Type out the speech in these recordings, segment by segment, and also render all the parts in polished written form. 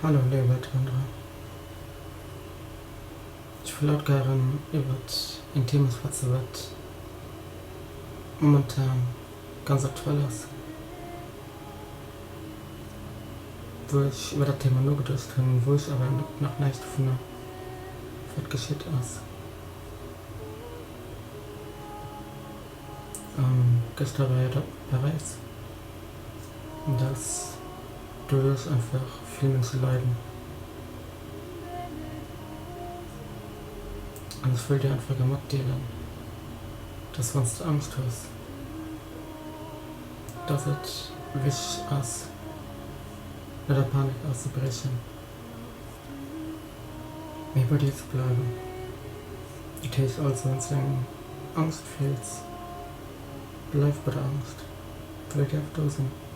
Hallo liebe Wanderer. Ich will laut gern über ein Thema sprechen, was momentan ganz aktuell ist. Wo ich über das Thema nur gedacht habe, wo ich aber noch nicht gefunden habe, was geschieht ist. Gestern war ja da Paris. Dass dadurch einfach viele Menschen leiden. Und ich will dir einfach mitgeben, dass wenn du Angst hast, dass es wichtig ist, mit der Panik auszubrechen, mir bei dir zu bleiben. Das heißt also, wenn du Angst fühlst, bleib bei der Angst. Bleib dir auf Dosen.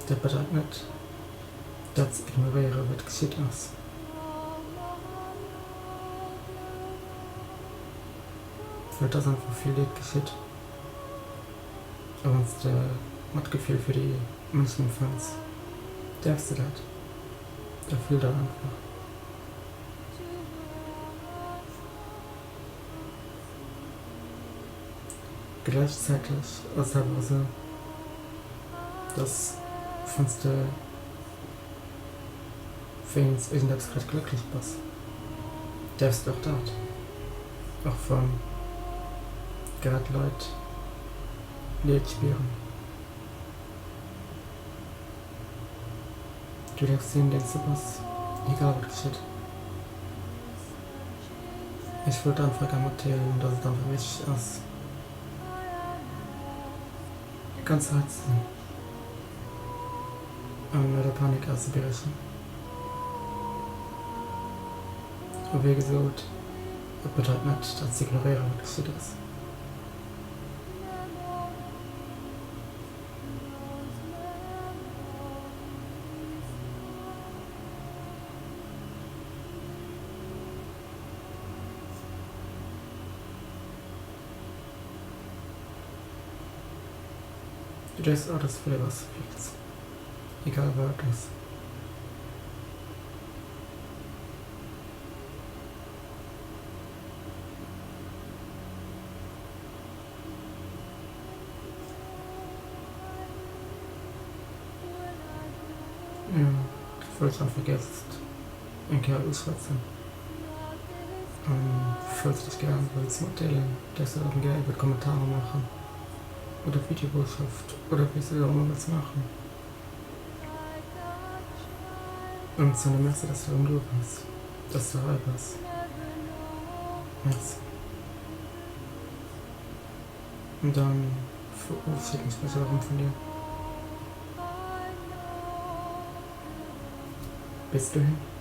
Das bedeutet nicht, dass ich ignoriere, was geschieht ist. Weil das einfach viel Leid geschieht. Aber wenn du Mitgefühl für die Menschen empfängst, darfst du das. Da fühl das einfach. Gleichzeitig ist es aber so, dass wenn du findest, irgendwas gerade glücklich bist, darfst du auch das. Auch von gerade Leute Leid spüren. Du darfst sehen, denkst du was, egal was geschieht. Ich wollte einfach mitteilen, dass es einfach wichtig ist, ganz hart zu sein. Und mit der Panik auszubrechen. Und wie gesagt, das bedeutet nicht, dass ich ignoriere, was geschieht ist. Du darfst alles für was du willst. Egal wer das ist. Ja, ich wollte schon vergessen, ein Kerl ausschwatzen. Falls du dich gerne willst mitteilen, darfst du auch gerne über Kommentare machen. Oder Videobotschaft. Oder wie sie auch immer was machen. Und so eine Messe, dass du im bist. Dass du dabei bist. Merci. Und dann verabschiede ich mich auch von dir. Bis dahin.